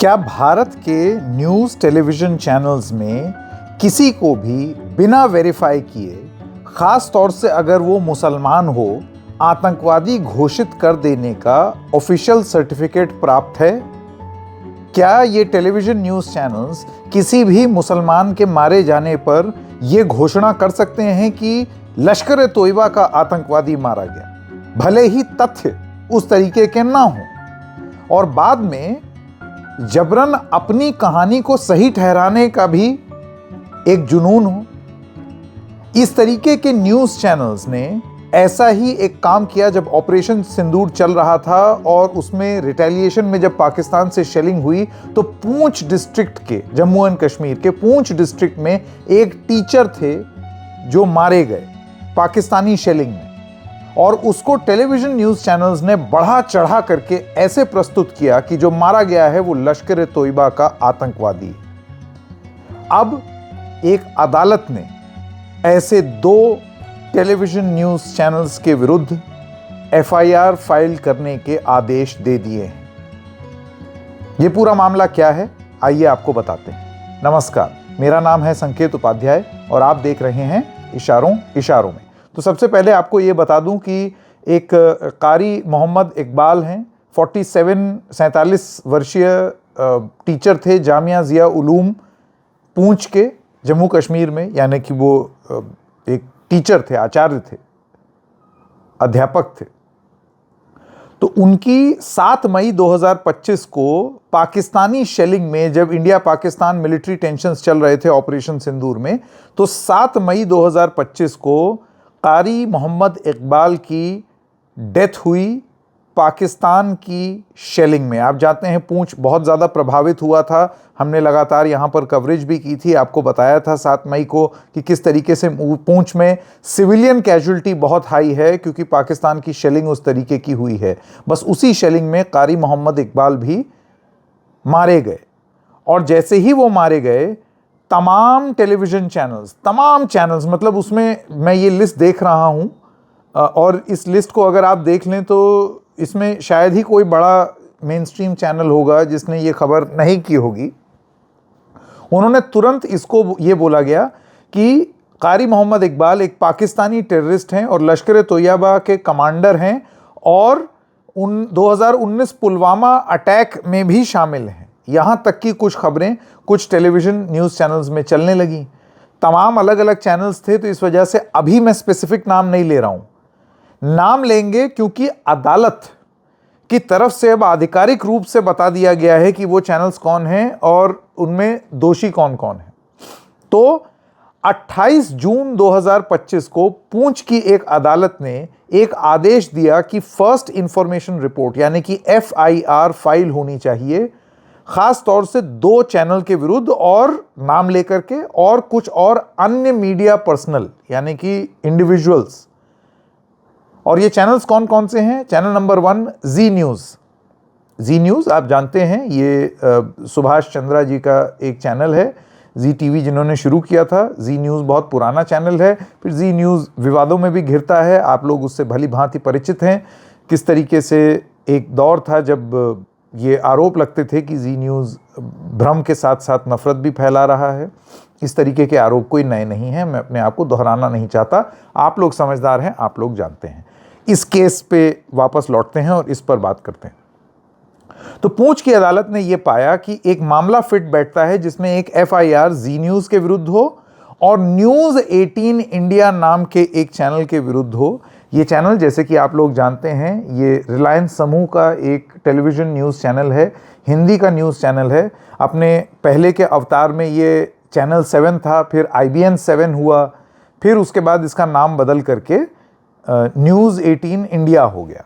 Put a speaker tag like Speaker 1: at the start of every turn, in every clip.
Speaker 1: क्या भारत के news television channels में किसी को भी बिना वेरीफाई किए, ख़ास तौर से अगर वो मुसलमान हो, आतंकवादी घोषित कर देने का ऑफिशियल सर्टिफिकेट प्राप्त है? क्या ये टेलीविज़न न्यूज़ चैनल्स किसी भी मुसलमान के मारे जाने पर ये घोषणा कर सकते हैं कि लश्कर ए तोयबा का आतंकवादी मारा गया, भले ही तथ्य उस तरीके के ना हों, और बाद में जबरन अपनी कहानी को सही ठहराने का भी एक जुनून हो? इस तरीके के न्यूज़ चैनल्स ने ऐसा ही एक काम किया जब ऑपरेशन सिंदूर चल रहा था और उसमें रिटेलिएशन में जब पाकिस्तान से शेलिंग हुई तो पूंछ डिस्ट्रिक्ट के, जम्मू एंड कश्मीर के पूंछ डिस्ट्रिक्ट में एक टीचर थे जो मारे गए पाकिस्तानी शेलिंग में, और उसको टेलीविज़न न्यूज़ चैनल्स ने बढ़ा चढ़ा करके ऐसे प्रस्तुत किया कि जो मारा गया है वो लश्कर ए तोयबा का आतंकवादी है। अब एक अदालत ने ऐसे दो टेलीविज़न न्यूज़ चैनल्स के विरुद्ध एफआईआर फाइल करने के आदेश दे दिए हैं। ये पूरा मामला क्या है, आइए आपको बताते हैं। नमस्कार, मेरा नाम है संकेत उपाध्याय और आप देख रहे हैं इशारों इशारों में। तो सबसे पहले आपको ये बता दूं कि एक कारी मोहम्मद इकबाल हैं, 47 वर्षीय टीचर थे जामिया ज़िया उलूम पूंछ के, जम्मू कश्मीर में, यानी कि वो एक टीचर थे, आचार्य थे, अध्यापक थे। तो उनकी 7 मई 2025 को पाकिस्तानी शेलिंग में, जब इंडिया पाकिस्तान मिलिट्री टेंशन्स चल रहे थे ऑपरेशन सिंदूर में, तो 7 मई 2025 को कारी मोहम्मद इकबाल की डेथ हुई पाकिस्तान की शेलिंग में। आप जानते हैं पूंछ बहुत ज़्यादा प्रभावित हुआ था, हमने लगातार यहाँ पर कवरेज भी की थी, आपको बताया था 7 मई को कि किस तरीके से पूंछ में सिविलियन कैजुअल्टी बहुत हाई है क्योंकि पाकिस्तान की शेलिंग उस तरीके की हुई है। बस उसी शेलिंग में कारी मोहम्मद इकबाल भी मारे गए, और जैसे ही वो मारे गए तमाम टेलीविज़न चैनल्स, तमाम चैनल्स, मतलब उसमें मैं ये लिस्ट देख रहा हूँ और इस लिस्ट को अगर आप देख लें तो इसमें शायद ही कोई बड़ा मेन स्ट्रीम चैनल होगा जिसने ये खबर नहीं की होगी। उन्होंने तुरंत इसको ये बोला गया कि कारी मोहम्मद इकबाल एक पाकिस्तानी टेररिस्ट हैं और लश्कर ए तोयबा के कमांडर हैं और 2019 पुलवामा अटैक में भी शामिल हैं। यहाँ तक कि कुछ खबरें कुछ टेलीविज़न न्यूज़ चैनल्स में चलने लगी। तमाम अलग अलग चैनल्स थे, तो इस वजह से अभी मैं स्पेसिफिक नाम नहीं ले रहा हूँ। नाम लेंगे क्योंकि अदालत की तरफ से अब आधिकारिक रूप से बता दिया गया है कि वो चैनल्स कौन हैं और उनमें दोषी कौन कौन है। तो 28 जून 2025 को पूंछ की एक अदालत ने एक आदेश दिया कि फर्स्ट इंफॉर्मेशन रिपोर्ट यानी कि एफआईआर फाइल होनी चाहिए, खास तौर से 2 चैनल के विरुद्ध और नाम लेकर के, और कुछ और अन्य मीडिया पर्सनल यानी कि इंडिविजुअल्स। और ये चैनल्स कौन कौन से हैं? चैनल नंबर 1 जी न्यूज़। जी न्यूज़ आप जानते हैं, ये सुभाष चंद्रा जी का एक चैनल है, जी टीवी जिन्होंने शुरू किया था। जी न्यूज़ बहुत पुराना चैनल है, फिर जी न्यूज़ विवादों में भी घिरता है, आप लोग उससे भली भांति परिचित हैं। किस तरीके से एक दौर था जब ये आरोप लगते थे कि जी न्यूज़ भ्रम के साथ साथ नफरत भी फैला रहा है। इस तरीके के आरोप कोई नए नहीं हैं, मैं अपने आप को दोहराना नहीं चाहता, आप लोग समझदार हैं, आप लोग जानते हैं। इस केस पे वापस लौटते हैं और इस पर बात करते हैं। तो पूंछ की अदालत ने यह पाया कि एक मामला फिट बैठता है जिसमें एक एफआईआर जी न्यूज़ के विरुद्ध हो और न्यूज़ 18 इंडिया नाम के एक चैनल के विरुद्ध हो। ये चैनल, जैसे कि आप लोग जानते हैं, ये रिलायंस समूह का एक टेलीविज़न न्यूज़ चैनल है, हिंदी का न्यूज़ चैनल है। अपने पहले के अवतार में ये चैनल 7 था, फिर IBN 7 हुआ, फिर उसके बाद इसका नाम बदल करके न्यूज़ 18 इंडिया हो गया।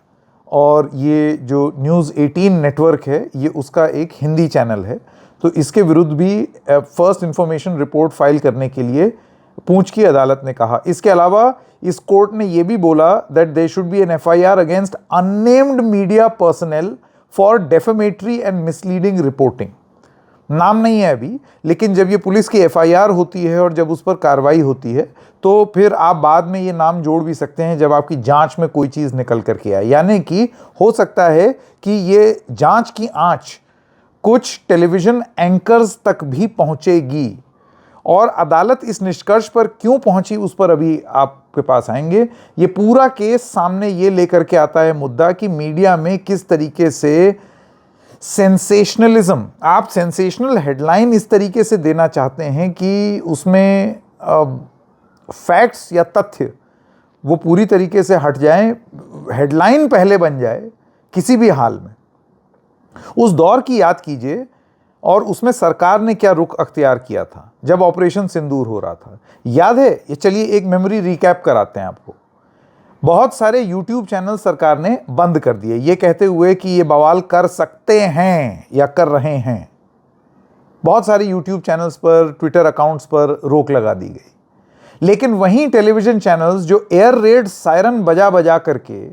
Speaker 1: और ये जो न्यूज़ 18 नेटवर्क है, ये उसका एक हिंदी चैनल है। तो इसके विरुद्ध भी फर्स्ट इंफॉर्मेशन रिपोर्ट फाइल करने के लिए पूंछ की अदालत ने कहा। इसके अलावा इस कोर्ट ने यह भी बोला that there should be an FIR against unnamed media personal for defamatory and misleading reporting. नाम नहीं है अभी, लेकिन जब ये पुलिस की एफआईआर होती है और जब उस पर कार्रवाई होती है तो फिर आप बाद में ये नाम जोड़ भी सकते हैं जब आपकी जांच में कोई चीज़ निकल करके आए। यानी कि हो सकता है कि ये जांच की आंच कुछ टेलीविजन एंकर्स तक भी पहुंचेगी। और अदालत इस निष्कर्ष पर क्यों पहुंची उस पर अभी आपके पास आएंगे। ये पूरा केस सामने ये लेकर के आता है मुद्दा कि मीडिया में किस तरीके से सेंसेशनलिज्म, आप सेंसेशनल हेडलाइन इस तरीके से देना चाहते हैं कि उसमें फैक्ट्स या तथ्य वो पूरी तरीके से हट जाएं, हेडलाइन पहले बन जाए किसी भी हाल में। उस दौर की याद कीजिए और उसमें सरकार ने क्या रुख अख्तियार किया था जब ऑपरेशन सिंदूर हो रहा था, याद है? ये चलिए एक मेमोरी रिकैप कराते हैं आपको। बहुत सारे यूट्यूब चैनल सरकार ने बंद कर दिए ये कहते हुए कि ये बवाल कर सकते हैं या कर रहे हैं। बहुत सारे यूट्यूब चैनल्स पर, ट्विटर अकाउंट्स पर रोक लगा दी गई। लेकिन वहीं टेलीविजन चैनल्स जो एयर रेड सायरन बजा बजा करके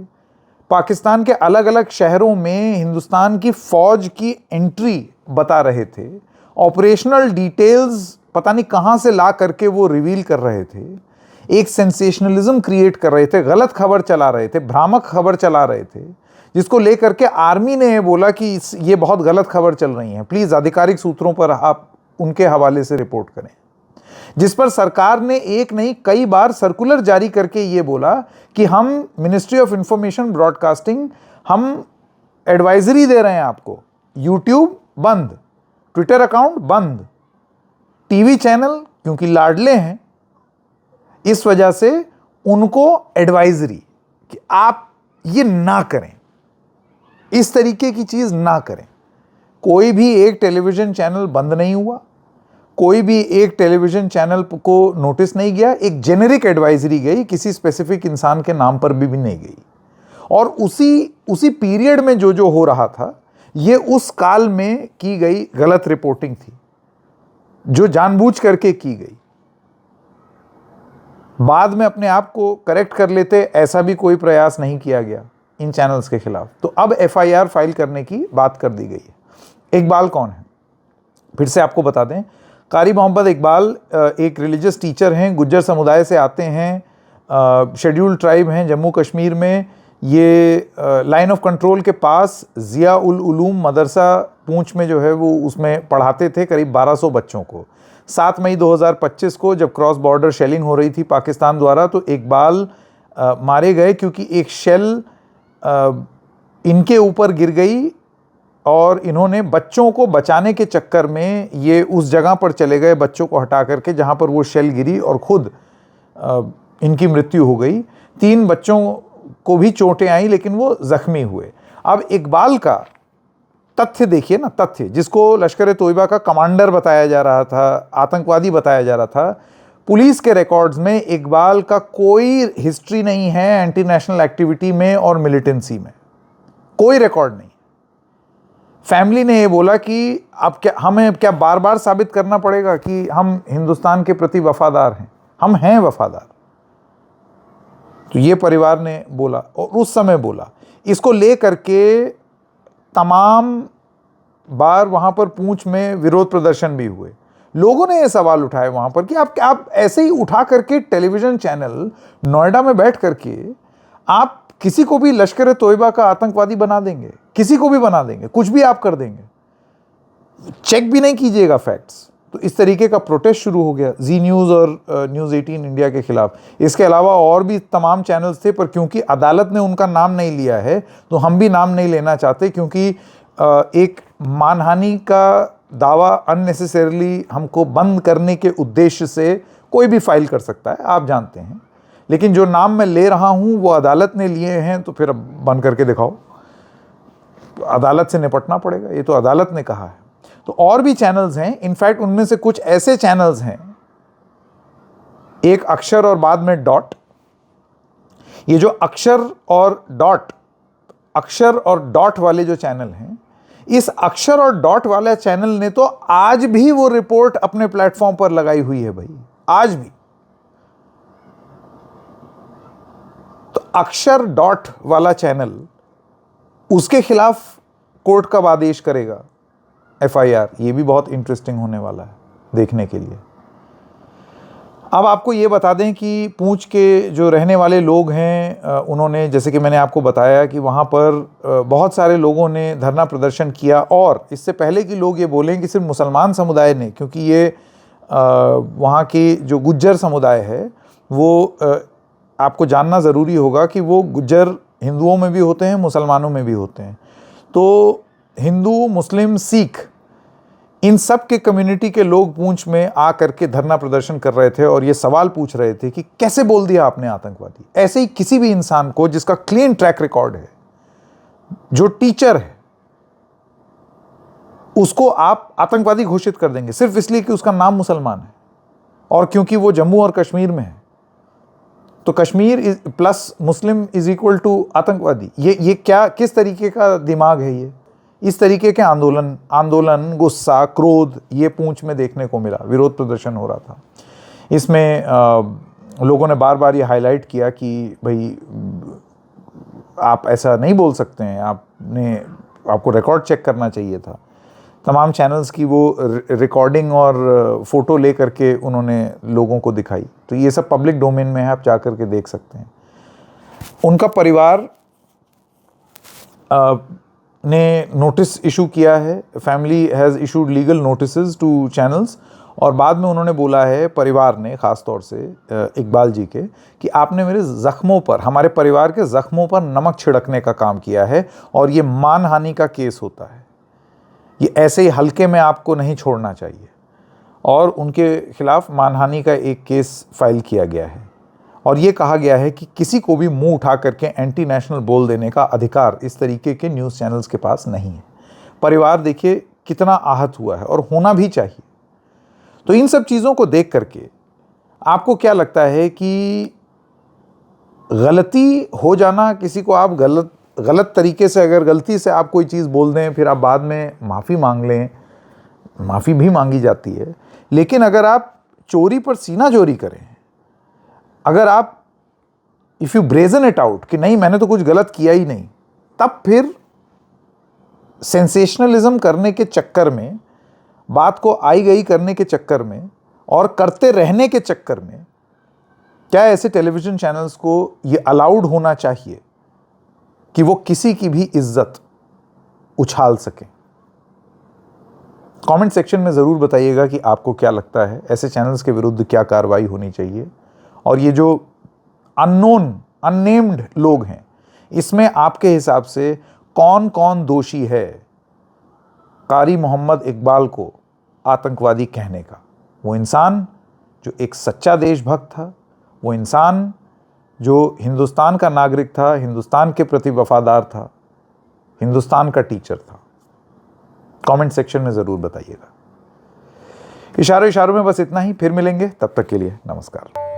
Speaker 1: पाकिस्तान के अलग अलग शहरों में हिंदुस्तान की फौज की एंट्री बता रहे थे, ऑपरेशनल डिटेल्स पता नहीं कहां से ला करके वो रिवील कर रहे थे, एक सेंसेशनलिज्म क्रिएट कर रहे थे, गलत खबर चला रहे थे, भ्रामक खबर चला रहे थे, जिसको लेकर के आर्मी ने बोला कि ये बहुत गलत खबर चल रही है, प्लीज आधिकारिक सूत्रों पर आप उनके हवाले से रिपोर्ट करें। जिस पर सरकार ने एक नहीं कई बार सर्कुलर जारी करके ये बोला कि हम मिनिस्ट्री ऑफ इंफॉर्मेशन ब्रॉडकास्टिंग हम एडवाइजरी दे रहे हैं आपको, यूट्यूब बंद, ट्विटर अकाउंट बंद, टीवी चैनल क्योंकि लाडले हैं इस वजह से उनको एडवाइजरी कि आप ये ना करें, इस तरीके की चीज ना करें। कोई भी एक टेलीविजन चैनल बंद नहीं हुआ, कोई भी एक टेलीविजन चैनल को नोटिस नहीं गया, एक जेनेरिक एडवाइजरी गई, किसी स्पेसिफिक इंसान के नाम पर भी नहीं गई। और उसी पीरियड में जो हो रहा था ये उस काल में की गई गलत रिपोर्टिंग थी जो जानबूझ करके की गई। बाद में अपने आप को करेक्ट कर लेते, ऐसा भी कोई प्रयास नहीं किया गया इन चैनल्स के खिलाफ। तो अब एफआईआर फाइल करने की बात कर दी गई है। इकबाल कौन है फिर से आपको बता दें। कारी मोहम्मद इकबाल एक रिलीजियस टीचर हैं, गुज्जर समुदाय से आते हैं, शेड्यूल्ड ट्राइब हैं जम्मू कश्मीर में। ये लाइन ऑफ कंट्रोल के पास ज़िया उल उलूम मदरसा पूंछ में जो है वो उसमें पढ़ाते थे करीब 1200 बच्चों को। 7 मई 2025 को जब क्रॉस बॉर्डर शेलिंग हो रही थी पाकिस्तान द्वारा तो इकबाल मारे गए क्योंकि एक शेल इनके ऊपर गिर गई और इन्होंने बच्चों को बचाने के चक्कर में ये उस जगह पर चले गए बच्चों को हटा करके जहां पर वो शेल गिरी और खुद इनकी मृत्यु हो गई। 3 बच्चों को भी चोटें आई लेकिन वो जख्मी हुए। अब इकबाल का तथ्य देखिए ना, तथ्य जिसको लश्कर तोयबा का कमांडर बताया जा रहा था, आतंकवादी बताया जा रहा था, पुलिस के रिकॉर्ड्स में इकबाल का कोई हिस्ट्री नहीं है एंटी नेशनल एक्टिविटी में और मिलिटेंसी में, कोई रिकॉर्ड नहीं। फैमिली ने ये बोला कि अब क्या हमें क्या बार बार साबित करना पड़ेगा कि हम हिंदुस्तान के प्रति वफादार हैं, हम हैं वफादार। तो ये परिवार ने बोला और उस समय बोला। इसको लेकर के तमाम बार वहां पर पूंछ में विरोध प्रदर्शन भी हुए। लोगों ने ये सवाल उठाए वहां पर कि आप ऐसे ही उठा करके टेलीविजन चैनल नोएडा में बैठ करके आप किसी को भी लश्कर तोयबा का आतंकवादी बना देंगे, किसी को भी बना देंगे, कुछ भी आप कर देंगे, चेक भी नहीं कीजिएगा फैक्ट्स। तो इस तरीके का प्रोटेस्ट शुरू हो गया जी न्यूज़ और न्यूज़ 18 इंडिया के खिलाफ। इसके अलावा और भी तमाम चैनल्स थे पर क्योंकि अदालत ने उनका नाम नहीं लिया है तो हम भी नाम नहीं लेना चाहते, क्योंकि एक मानहानि का दावा अननेसेसरली हमको बंद करने के उद्देश्य से कोई भी फाइल कर सकता है, आप जानते हैं। लेकिन जो नाम मैं ले रहा हूं वो अदालत ने लिए हैं तो फिर अब बंद करके दिखाओ, अदालत से निपटना पड़ेगा, ये तो अदालत ने कहा है। तो और भी चैनल्स हैं, इनफैक्ट उनमें से कुछ ऐसे चैनल्स हैं, एक अक्षर और बाद में डॉट, ये जो अक्षर और डॉट वाले जो चैनल हैं, इस अक्षर और डॉट वाले चैनल ने तो आज भी वो रिपोर्ट अपने प्लेटफॉर्म पर लगाई हुई है भाई, आज भी। तो अक्षर डॉट वाला चैनल, उसके खिलाफ कोर्ट कब आदेश करेगा एफआईआर, ये भी बहुत इंटरेस्टिंग होने वाला है देखने के लिए। अब आपको ये बता दें कि पूंछ के जो रहने वाले लोग हैं उन्होंने, जैसे कि मैंने आपको बताया कि वहाँ पर बहुत सारे लोगों ने धरना प्रदर्शन किया, और इससे पहले कि लोग ये बोलें कि सिर्फ मुसलमान समुदाय ने, क्योंकि ये वहाँ की जो गुज्जर समुदाय है वो आपको जानना ज़रूरी होगा कि वो गुज्जर हिंदुओं में भी होते हैं, मुसलमानों में भी होते हैं। तो हिंदू, मुस्लिम, सिख, इन सब के कम्युनिटी के लोग पूंछ में आ करके धरना प्रदर्शन कर रहे थे और ये सवाल पूछ रहे थे कि कैसे बोल दिया आपने आतंकवादी। ऐसे ही किसी भी इंसान को जिसका क्लीन ट्रैक रिकॉर्ड है, जो टीचर है, उसको आप आतंकवादी घोषित कर देंगे सिर्फ इसलिए कि उसका नाम मुसलमान है और क्योंकि वो जम्मू और कश्मीर में है। तो Kashmir plus Muslim is equal to आतंकवादी। ये क्या, किस तरीके का दिमाग है ये? इस तरीके के आंदोलन, गुस्सा, क्रोध ये पूंछ में देखने को मिला। विरोध प्रदर्शन हो रहा था। इसमें लोगों ने बार बार ये हाईलाइट किया कि भाई आप ऐसा नहीं बोल सकते हैं, आपको रिकॉर्ड चेक करना चाहिए था। तमाम चैनल्स की वो रिकॉर्डिंग और फोटो ले करके उन्होंने लोगों को दिखाई। तो ये सब पब्लिक डोमेन में है, आप जा करके देख सकते हैं। उनका परिवार ने नोटिस इशू किया है, family has issued legal notices to channels, और बाद में उन्होंने बोला है परिवार ने, ख़ास तौर से इकबाल जी के, कि आपने मेरे ज़ख्मों पर, हमारे परिवार के ज़ख्मों पर नमक छिड़कने का काम किया है और ये मानहानि का केस होता है, ये ऐसे ही हल्के में आपको नहीं छोड़ना चाहिए। और उनके खिलाफ मानहानि का एक केस फाइल किया गया है और ये कहा गया है कि किसी को भी मुंह उठा करके एंटी नेशनल बोल देने का अधिकार इस तरीके के न्यूज़ चैनल्स के पास नहीं है। परिवार देखिए कितना आहत हुआ है और होना भी चाहिए। तो इन सब चीज़ों को देख करके आपको क्या लगता है कि गलती हो जाना, किसी को आप गलत तरीके से अगर गलती से आप कोई चीज़ बोल दें, फिर आप बाद में माफ़ी मांग लें, माफ़ी भी मांगी जाती है, लेकिन अगर आप चोरी पर सीना चोरी करें, अगर आप if you brazen it out कि नहीं मैंने तो कुछ गलत किया ही नहीं, तब फिर सेंसेशनलिज्म करने के चक्कर में, बात को आई गई करने के चक्कर में और करते रहने के चक्कर में, क्या ऐसे टेलीविज़न चैनल्स को ये अलाउड होना चाहिए कि वो किसी की भी इज्जत उछाल सकें? कमेंट सेक्शन में ज़रूर बताइएगा कि आपको क्या लगता है, ऐसे चैनल्स के विरुद्ध क्या कार्रवाई होनी चाहिए। और ये जो अननेम्ड लोग हैं, इसमें आपके हिसाब से कौन कौन दोषी है कारी मोहम्मद इकबाल को आतंकवादी कहने का? वो इंसान जो एक सच्चा देशभक्त था, वो इंसान जो हिंदुस्तान का नागरिक था, हिंदुस्तान के प्रति वफादार था, हिंदुस्तान का टीचर था। कमेंट सेक्शन में ज़रूर बताइएगा। इशारों में बस इतना ही, फिर मिलेंगे, तब तक के लिए नमस्कार।